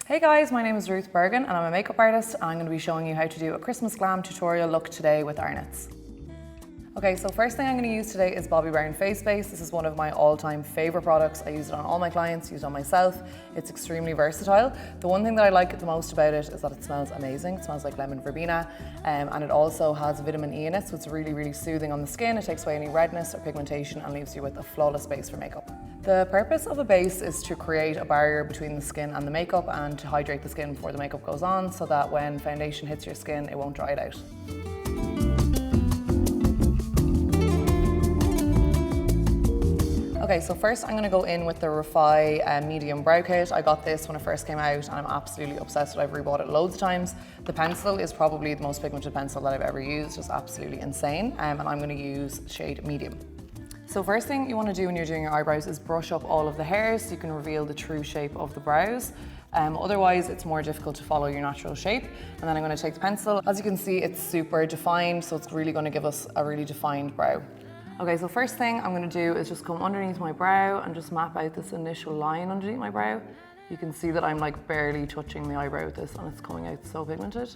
Hey guys, my name is Ruth Bergin and I'm a makeup artist and I'm going to be showing you how to do a Christmas glam tutorial look today with Arnotts. Okay, so first thing I'm going to use today is Bobbi Brown Face Base. This is one of my all-time favourite products. I use it on all my clients, use it on myself. It's extremely versatile. The one thing that I like the most about it is that it smells amazing. It smells like lemon verbena and it also has vitamin E in it, so it's really soothing on the skin. It takes away any redness or pigmentation and leaves you with a flawless base for makeup. The purpose of a base is to create a barrier between the skin and the makeup and to hydrate the skin before the makeup goes on so that when foundation hits your skin, it won't dry it out. Okay, so first I'm going to go in with the Refi medium brow kit. I got this when it first came out and I'm absolutely obsessed with it. I've rebought it loads of times. The pencil is probably the most pigmented pencil that I've ever used, just absolutely insane. And I'm going to use shade medium. So first thing you want to do when you're doing your eyebrows is brush up all of the hairs so you can reveal the true shape of the brows. Otherwise it's more difficult to follow your natural shape. And then I'm going to take the pencil. As you can see, it's super defined, so it's really going to give us a really defined brow. Okay, so first thing I'm going to do is just come underneath my brow and just map out this initial line underneath my brow. You can see that I'm like barely touching the eyebrow with this and it's coming out so pigmented.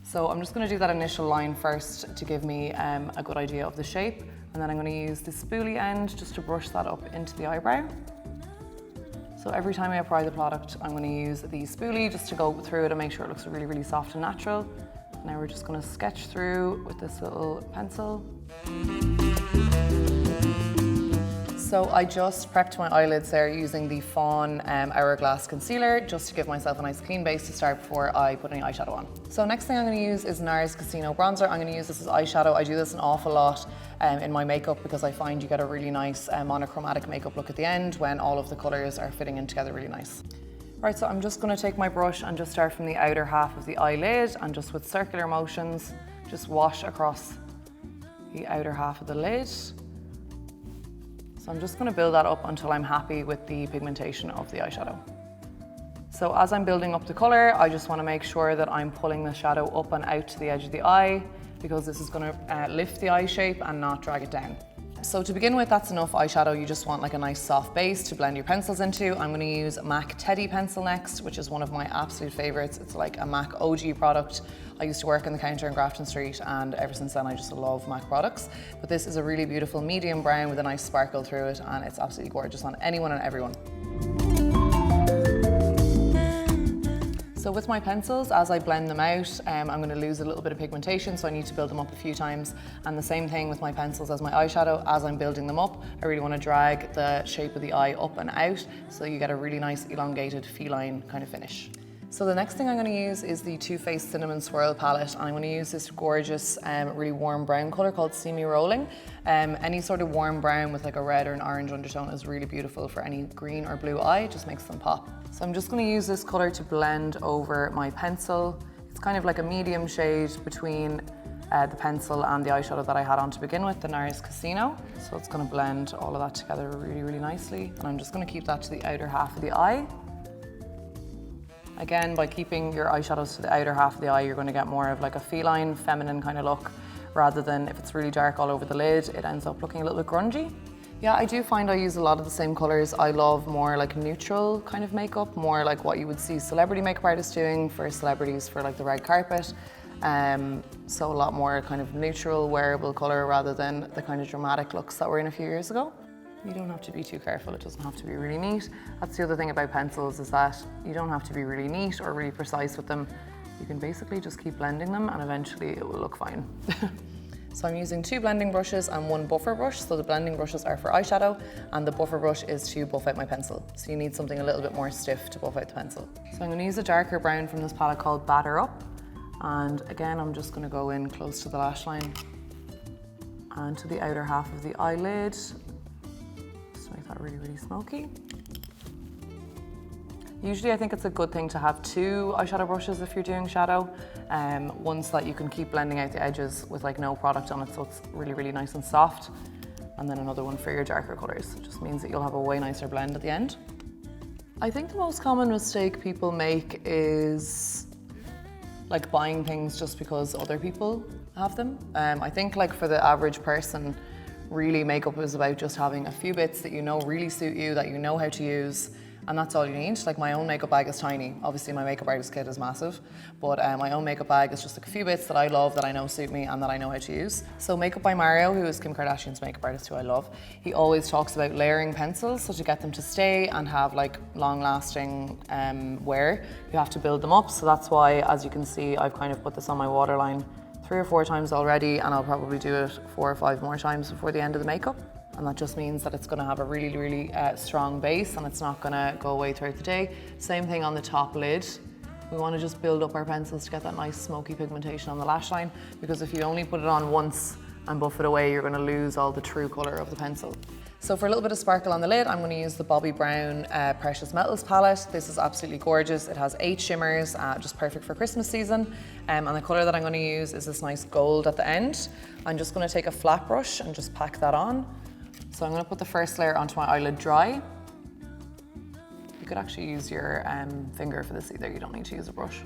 So I'm just going to do that initial line first to give me a good idea of the shape. And then I'm going to use the spoolie end just to brush that up into the eyebrow. So every time I apply the product, I'm going to use the spoolie just to go through it and make sure it looks really soft and natural. Now we're just going to sketch through with this little pencil. So I just prepped my eyelids there using the Fawn Hourglass Concealer just to give myself a nice clean base to start before I put any eyeshadow on. So next thing I'm going to use is Nars Casino Bronzer. I'm going to use this as eyeshadow. I do this an awful lot in my makeup because I find you get a really nice monochromatic makeup look at the end when all of the colours are fitting in together really nice. Right, so I'm just going to take my brush and just start from the outer half of the eyelid and just with circular motions just wash across the outer half of the lid. So I'm just going to build that up until I'm happy with the pigmentation of the eyeshadow. So as I'm building up the colour, I just want to make sure that I'm pulling the shadow up and out to the edge of the eye because this is going to lift the eye shape and not drag it down. So to begin with, that's enough eyeshadow. You just want like a nice soft base to blend your pencils into. I'm going to use MAC Teddy pencil next, which is one of my absolute favourites. It's like a MAC OG product. I used to work in the counter in Grafton Street and ever since then I just love MAC products. But this is a really beautiful medium brown with a nice sparkle through it and it's absolutely gorgeous on anyone and everyone. So with my pencils, as I blend them out, I'm going to lose a little bit of pigmentation, so I need to build them up a few times. And the same thing with my pencils as my eyeshadow. As I'm building them up, I really want to drag the shape of the eye up and out, so you get a really nice elongated feline kind of finish. So the next thing I'm going to use is the Too Faced Cinnamon Swirl palette, and I'm going to use this gorgeous, really warm brown colour called See Me Rolling. Any sort of warm brown with like a red or an orange undertone is really beautiful for any green or blue eye, it just makes them pop. So I'm just going to use this colour to blend over my pencil. It's kind of like a medium shade between the pencil and the eyeshadow that I had on to begin with, the Nars Casino. So it's going to blend all of that together really nicely. And I'm just going to keep that to the outer half of the eye. Again, by keeping your eyeshadows to the outer half of the eye, you're going to get more of like a feline, feminine kind of look, rather than if it's really dark all over the lid, it ends up looking a little bit grungy. Yeah, I do find I use a lot of the same colours. I love more like neutral kind of makeup, more like what you would see celebrity makeup artists doing for celebrities for like the red carpet. So a lot more kind of neutral, wearable colour rather than the kind of dramatic looks that were in a few years ago. You don't have to be too careful, it doesn't have to be really neat. That's the other thing about pencils is that you don't have to be really neat or really precise with them. You can basically just keep blending them and eventually it will look fine. So I'm using 2 blending brushes and 1 buffer brush. So the blending brushes are for eyeshadow and the buffer brush is to buff out my pencil. So you need something a little bit more stiff to buff out the pencil. So I'm going to use a darker brown from this palette called Batter Up. And again, I'm just going to go in close to the lash line and to the outer half of the eyelid. Make that really smoky. Usually I think it's a good thing to have 2 eyeshadow brushes if you're doing shadow. One so that you can keep blending out the edges with like no product on it so it's really nice and soft. And then another one for your darker colours. It just means that you'll have a way nicer blend at the end. I think the most common mistake people make is like buying things just because other people have them. I think like for the average person, really makeup is about just having a few bits that you know really suit you, that you know how to use, And that's all you need. Like my own makeup bag is tiny. Obviously my makeup artist kit is massive, but my own makeup bag is just like a few bits that I love, that I know suit me and that I know how to use. So Makeup by Mario, who is Kim Kardashian's makeup artist, who I love, he always talks about layering pencils. So to get them to stay and have like long lasting wear, you have to build them up. So that's why, as you can see, I've kind of put this on my waterline 3 or 4 times already, and I'll probably do it 4 or 5 more times before the end of the makeup. And that just means that it's going to have a really, really strong base, and it's not going to go away throughout the day. Same thing on the top lid. We want to just build up our pencils to get that nice smoky pigmentation on the lash line, because if you only put it on once and buff it away, you're going to lose all the true colour of the pencil. So for a little bit of sparkle on the lid, I'm going to use the Bobbi Brown Precious Metals palette. This is absolutely gorgeous. It has 8 shimmers, just perfect for Christmas season. And the colour that I'm going to use is this nice gold at the end. I'm just going to take a flat brush and just pack that on. So I'm going to put the first layer onto my eyelid dry. You could actually use your finger for this either, you don't need to use a brush.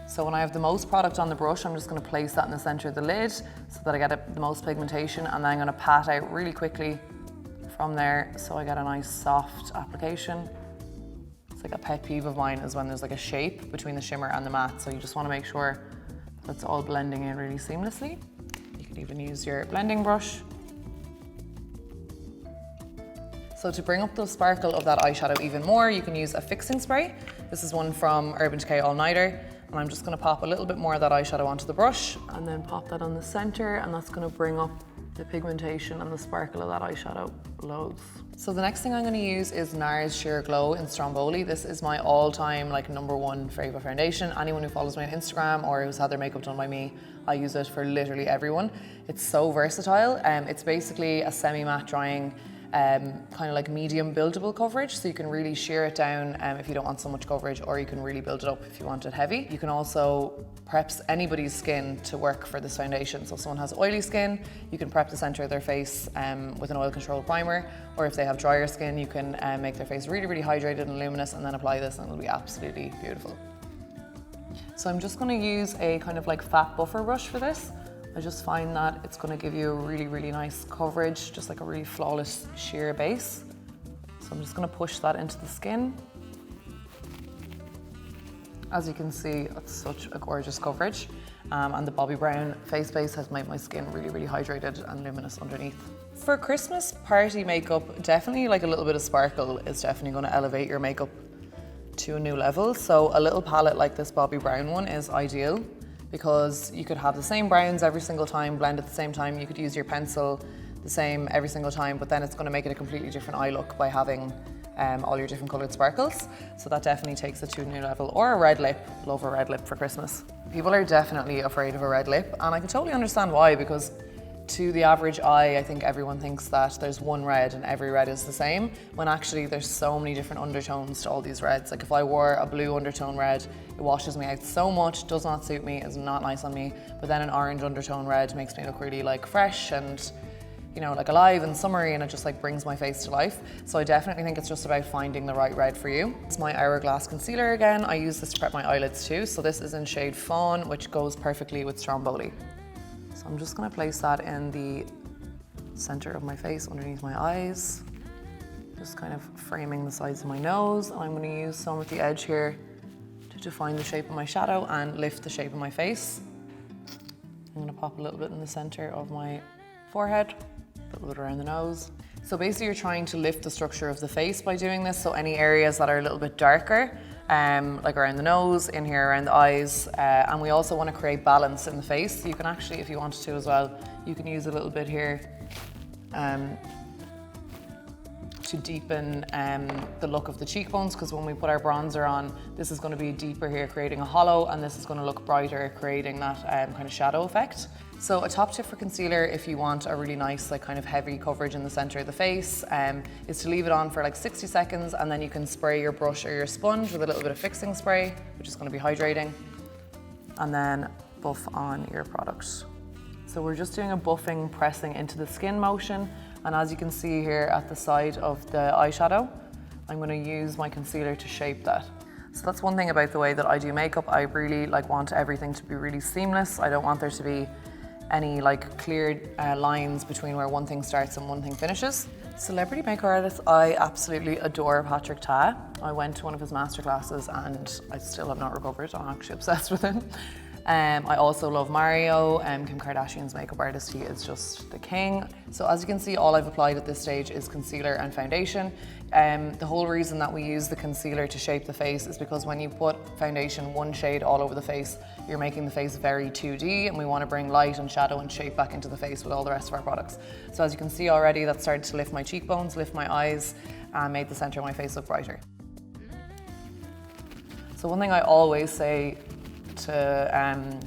So when I have the most product on the brush, I'm just going to place that in the centre of the lid so that I get the most pigmentation, and then I'm going to pat out really quickly from there so I get a nice soft application. It's like a pet peeve of mine is when there's like a shape between the shimmer and the matte, so you just want to make sure that it's all blending in really seamlessly. You could even use your blending brush. So to bring up the sparkle of that eyeshadow even more, you can use a fixing spray. This is one from Urban Decay All Nighter. And I'm just going to pop a little bit more of that eyeshadow onto the brush and then pop that on the center, and that's going to bring up the pigmentation and the sparkle of that eyeshadow loads. So the next thing I'm going to use is Nars Sheer Glow in Stromboli. This is my all-time like #1 favorite foundation. Anyone who follows me on Instagram or who's had their makeup done by me, I use it for literally everyone. It's so versatile. It's basically a semi-matte drying kind of like medium buildable coverage, so you can really sheer it down if you don't want so much coverage, or you can really build it up if you want it heavy. You can also prep anybody's skin to work for this foundation. So if someone has oily skin, you can prep the center of their face with an oil control primer, or if they have drier skin, you can make their face really, really hydrated and luminous and then apply this, and it'll be absolutely beautiful. So I'm just going to use a kind of like fat buffer brush for this. I just find that it's going to give you a really, really nice coverage, just like a really flawless sheer base. So I'm just going to push that into the skin. As you can see, it's such a gorgeous coverage. And the Bobbi Brown face base has made my skin really, really hydrated and luminous underneath. For Christmas party makeup, definitely like a little bit of sparkle is definitely going to elevate your makeup to a new level. So a little palette like this Bobbi Brown one is ideal, because you could have the same browns every single time, blend at the same time. You could use your pencil the same every single time, but then it's going to make it a completely different eye look by having all your different coloured sparkles. So that definitely takes it to a new level. Or a red lip. Love a red lip for Christmas. People are definitely afraid of a red lip, and I can totally understand why, because to the average eye, I think everyone thinks that there's one red and every red is the same, when actually there's so many different undertones to all these reds. Like if I wore a blue undertone red, it washes me out so much, does not suit me, is not nice on me. But then an orange undertone red makes me look really like fresh and, you know, like alive and summery, and it just like brings my face to life. So I definitely think it's just about finding the right red for you. It's my Hourglass Concealer again. I use this to prep my eyelids too. So this is in shade Fawn, which goes perfectly with Stromboli. So I'm just going to place that in the center of my face underneath my eyes, just kind of framing the sides of my nose. And I'm going to use some at the edge here to define the shape of my shadow and lift the shape of my face. I'm going to pop a little bit in the center of my forehead, a little bit around the nose. So basically you're trying to lift the structure of the face by doing this. So any areas that are a little bit darker, like around the nose, in here around the eyes, and we also want to create balance in the face. You can actually, if you wanted to as well, you can use a little bit here to deepen the look of the cheekbones, because when we put our bronzer on, this is going to be deeper here, creating a hollow, and this is going to look brighter, creating that kind of shadow effect. So a top tip for concealer, if you want a really nice, like kind of heavy coverage in the center of the face, is to leave it on for like 60 seconds, and then you can spray your brush or your sponge with a little bit of fixing spray, which is going to be hydrating, and then buff on your product. So we're just doing a buffing, pressing into the skin motion, and as you can see here at the side of the eyeshadow, I'm going to use my concealer to shape that. So that's one thing about the way that I do makeup. I really want everything to be really seamless. I don't want there to be any like clear lines between where one thing starts and one thing finishes. Celebrity makeup artist, I absolutely adore Patrick Ta. I went to one of his masterclasses and I still have not recovered. I'm actually obsessed with him. I also love Mario, Kim Kardashian's makeup artist. He is just the king. So as you can see, all I've applied at this stage is concealer and foundation. The whole reason that we use the concealer to shape the face is because when you put foundation one shade all over the face, you're making the face very 2D, and we want to bring light and shadow and shape back into the face with all the rest of our products. So as you can see already, that started to lift my cheekbones, lift my eyes, and made the center of my face look brighter. So one thing I always say to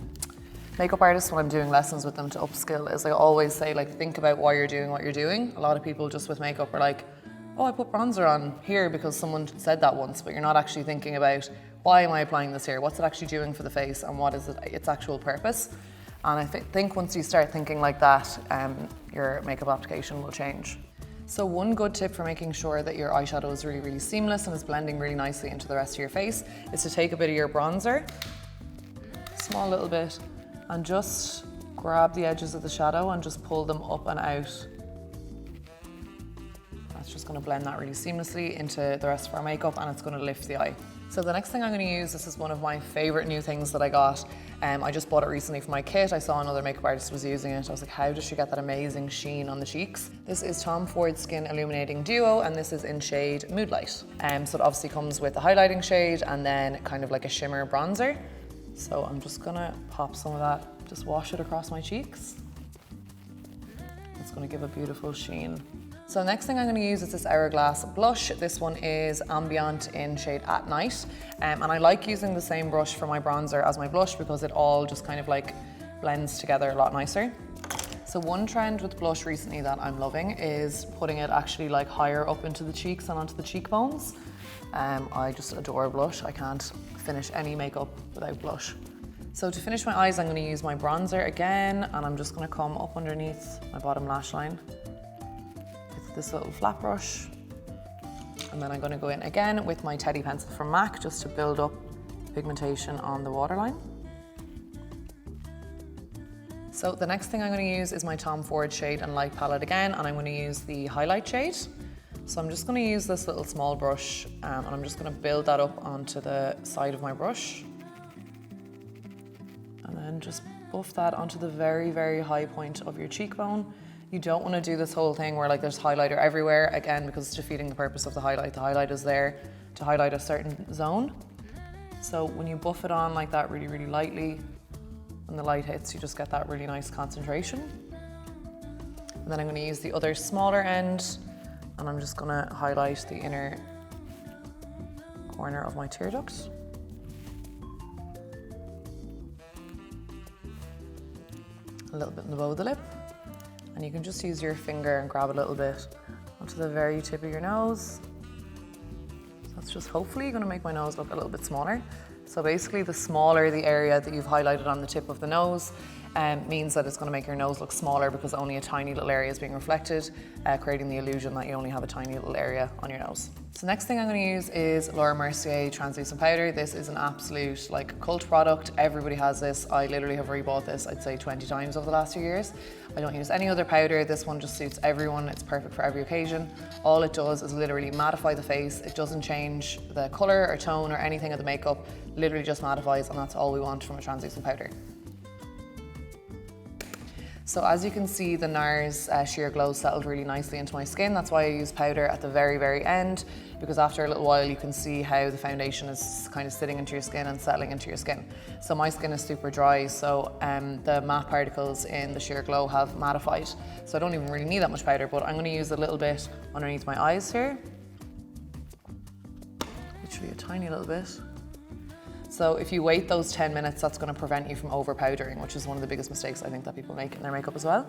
makeup artists when I'm doing lessons with them to upskill is I always say, like, think about why you're doing what you're doing. A lot of people just with makeup are like, oh, I put bronzer on here because someone said that once, but you're not actually thinking about why am I applying this here? What's it actually doing for the face, and what is its actual purpose? And I think once you start thinking like that, your makeup application will change. So one good tip for making sure that your eyeshadow is really, really seamless and is blending really nicely into the rest of your face is to take a bit of your bronzer, small little bit, and just grab the edges of the shadow and just pull them up and out. That's just going to blend that really seamlessly into the rest of our makeup, and it's going to lift the eye. So the next thing I'm going to use, this is one of my favorite new things that I got. I just bought it recently for my kit. I saw another makeup artist was using it. I was like, how does she get that amazing sheen on the cheeks? This is Tom Ford Skin Illuminating Duo, and this is in shade Moonlight. So it obviously comes with a highlighting shade and then kind of like a shimmer bronzer. So I'm just gonna pop some of that, just wash it across my cheeks. It's gonna give a beautiful sheen. So next thing I'm going to use is this Hourglass Blush. This one is Ambient in shade At Night. And I like using the same brush for my bronzer as my blush because it all just kind of like blends together a lot nicer. So one trend with blush recently that I'm loving is putting it actually like higher up into the cheeks and onto the cheekbones. I just adore blush. I can't finish any makeup without blush. So to finish my eyes, I'm going to use my bronzer again, and I'm just going to come up underneath my bottom lash line. This little flat brush, and then I'm going to go in again with my Teddy pencil from MAC just to build up pigmentation on the waterline. So the next thing I'm going to use is my Tom Ford Shade and Light palette again, and I'm going to use the highlight shade. So I'm just going to use this little small brush, and I'm just going to build that up onto the side of my brush, and then just buff that onto the very, very high point of your cheekbone. You don't want to do this whole thing where like there's highlighter everywhere, again, because it's defeating the purpose of the highlight. The highlight is there to highlight a certain zone. So when you buff it on like that really, really lightly, when the light hits, you just get that really nice concentration. And then I'm going to use the other smaller end, and I'm just going to highlight the inner corner of my tear duct. A little bit in the bow of the lip. And you can just use your finger and grab a little bit onto the very tip of your nose. That's just hopefully going to make my nose look a little bit smaller. So basically the smaller the area that you've highlighted on the tip of the nose means that it's going to make your nose look smaller because only a tiny little area is being reflected, creating the illusion that you only have a tiny little area on your nose. So next thing I'm going to use is Laura Mercier translucent powder. This is an absolute like cult product. Everybody has this. I literally have rebought this, I'd say 20 times over the last few years. I don't use any other powder. This one just suits everyone. It's perfect for every occasion. All it does is literally mattify the face. It doesn't change the color or tone or anything of the makeup. Literally just mattifies, and that's all we want from a translucent powder. So as you can see, the Nars Sheer Glow settled really nicely into my skin. That's why I use powder at the very, very end, because after a little while you can see how the foundation is kind of sitting into your skin and settling into your skin. So my skin is super dry, so the matte particles in the Sheer Glow have mattified. So I don't even really need that much powder, but I'm going to use a little bit underneath my eyes here. Literally a tiny little bit. So if you wait those 10 minutes, that's going to prevent you from over powdering, which is one of the biggest mistakes I think that people make in their makeup as well.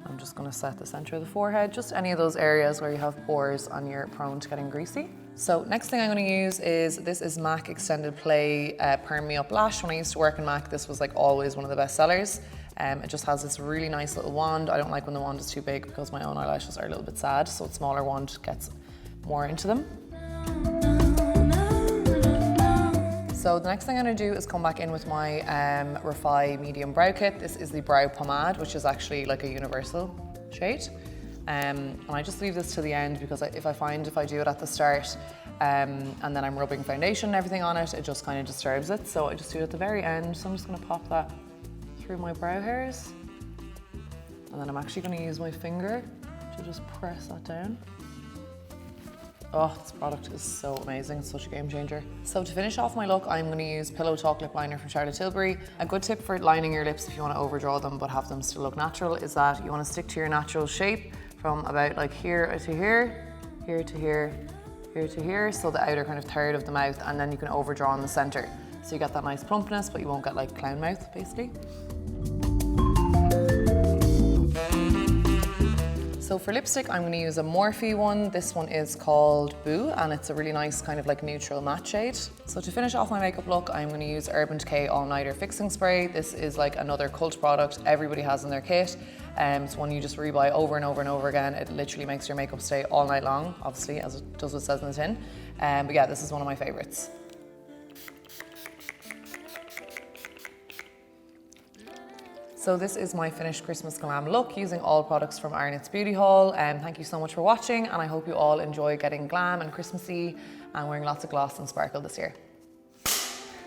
I'm just going to set the center of the forehead, just any of those areas where you have pores and you're prone to getting greasy. So next thing I'm going to use is, this is MAC Extended Play Permeable Lash. When I used to work in MAC, this was like always one of the best sellers. It just has this really nice little wand. I don't like when the wand is too big because my own eyelashes are a little bit sad, so a smaller wand gets more into them. So the next thing I'm going to do is come back in with my Refi Medium Brow Kit. This is the Brow Pomade, which is actually like a universal shade. And I just leave this to the end because if I do it at the start and then I'm rubbing foundation and everything on it, it just kind of disturbs it. So I just do it at the very end. So I'm just going to pop that through my brow hairs. And then I'm actually going to use my finger to just press that down. Oh, this product is so amazing. It's such a game changer. So to finish off my look, I'm going to use Pillow Talk lip liner from Charlotte Tilbury. A good tip for lining your lips if you want to overdraw them but have them still look natural is that you want to stick to your natural shape from about like here to here, here to here, here to here, so the outer kind of third of the mouth, and then you can overdraw in the center. So you get that nice plumpness, but you won't get like clown mouth, basically. So for lipstick, I'm going to use a Morphe one. This one is called Boo, and it's a really nice kind of like neutral matte shade. So to finish off my makeup look, I'm going to use Urban Decay All Nighter Fixing Spray. This is like another cult product everybody has in their kit. It's one you just rebuy over and over and over again. It literally makes your makeup stay all night long, obviously, as it does what it says in the tin. But yeah, this is one of my favorites. So this is my finished Christmas Glam look using all products from Arnotts Beauty Haul. Thank you so much for watching, and I hope you all enjoy getting glam and Christmassy and wearing lots of gloss and sparkle this year.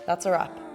That's a wrap.